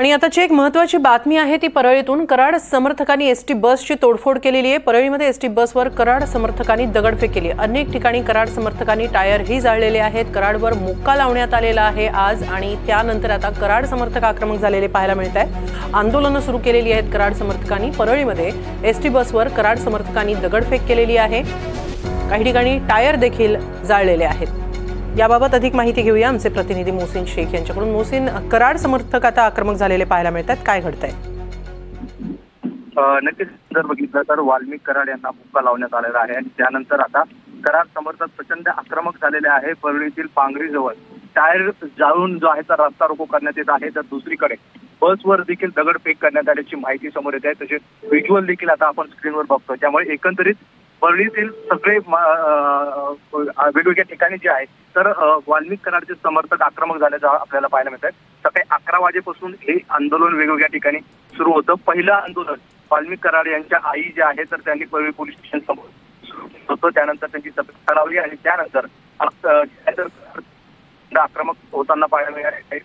आणि आताची एक महत्त्वाची बातमी आहे ती परळीतून कराड समर्थकांनी एसटी बसची तोडफोड केलेली आहे। परळीमध्ये एसटी बसवर कराड समर्थकांनी दगडफेक केली। अनेक ठिकाणी कराड समर्थकांनी टायरही जाळलेले आहेत। कराडवर मुक्का लावण्यात आलेला आहे आज आणि त्यानंतर आता कराड समर्थक आक्रमक झालेले पाहायला मिळत आहे। आंदोलनं सुरू केलेली आहेत कराड समर्थकांनी। परळीमध्ये एसटी बसवर कराड समर्थकांनी दगडफेक केलेली आहे। काही ठिकाणी टायर देखील जाळलेले आहेत। याबाबत अधिक माहिती घेऊया आमचे प्रतिनिधी मोहसिन शेख यांच्याकडून। मोहसिन, कराड समर्थक आता आक्रमक झालेले पाहायला मिळतात, काय घडतंय? नक्कीच जर बघितलं तर वाल्मिक कराड यांना मुक्का लावण्यात आलेला आहे आणि त्यानंतर आता कराड समर्थक प्रचंड आक्रमक झालेले आहे। परळीतील पांगरीजवळ टायर जाळून जो आहे तर रस्ता रोको करण्यात येत आहे, तर दुसरीकडे बसवर देखील दगडफेक करण्यात आल्याची माहिती समोर येत आहे। तसे व्हिज्युअल देखील आता आपण स्क्रीनवर बघतो। त्यामुळे एकंदरीत परळीतील सगळे वेगवेगळ्या ठिकाणी जे आहे तर वाल्मिक कराडचे समर्थक आक्रमक झाल्याचं आपल्याला पाहायला मिळत आहे। सकाळी 11 वाजेपासून हे आंदोलन वेगवेगळ्या ठिकाणी सुरू होतं। पहिलं आंदोलन वाल्मिक कराड यांच्या आई जे आहे तर त्यांनी परळी पोलीस स्टेशन समोर होतं, त्यानंतर त्यांची तब्येत खालावली आणि त्यानंतर आक्रमक होताना पाहायला मिळाले।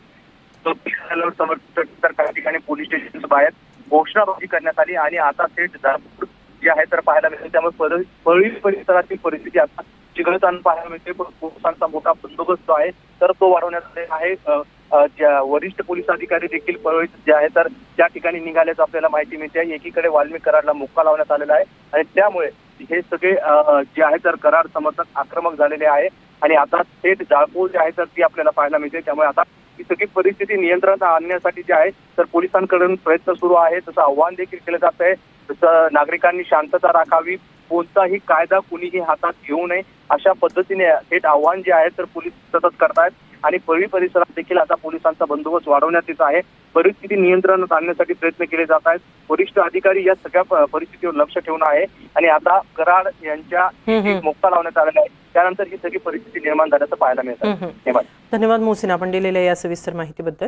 समर्थक तर काही ठिकाणी पोलीस स्टेशन बाहेर घोषणाबाजी करण्यात आली आणि आता थेट दारपूर जे आहे तर पाहायला मिळते। त्यामुळे परळी परिसरातील परिस्थिती आता चिघळताना पाहायला मिळते। पोलिसांचा मोठा बंदोबस्त आहे तर तो वाढवण्यात आलेला आहे। वरिष्ठ पोलीस अधिकारी देखील परळीत जे आहे तर त्या ठिकाणी निघाल्याचं आपल्याला माहिती मिळते। एकीकडे वाल्मिक कराडला मुक्का लावण्यात आलेला आहे आणि त्यामुळे हे सगळे जे आहे तर कराड समर्थक आक्रमक झालेले आहे आणि आता थेट जाळपोळ जे आहे तर ती आपल्याला पाहायला मिळते। त्यामुळे आता ही सगळी परिस्थिती नियंत्रणात आणण्यासाठी जे आहे तर पोलिसांकडून प्रयत्न सुरू आहे, तसं आव्हान देखील केलं जात आहे। तसं नागरिकांनी शांतता राखावी, कोणताही कायदा कुणीही हातात घेऊ नये अशा पद्धतीने थेट आव्हान जे आहे तर पोलीस सतत करतायत आणि परळी परिसरात देखील आता पोलिसांचा बंदोबस्त वाढवण्यात येत आहे। परिस्थिती नियंत्रणात आणण्यासाठी प्रयत्न केले जात आहेत। वरिष्ठ अधिकारी या सगळ्या परिस्थितीवर लक्ष ठेवून आहे आणि आता कराड यांच्या मुक्का लावण्यात आलेला आहे। त्यानंतर ही सगळी परिस्थिती निर्माण झाल्याचं पाहायला मिळत आहे। धन्यवाद मोहसिन, आपण दिलेल्या या सविस्तर माहितीबद्दल।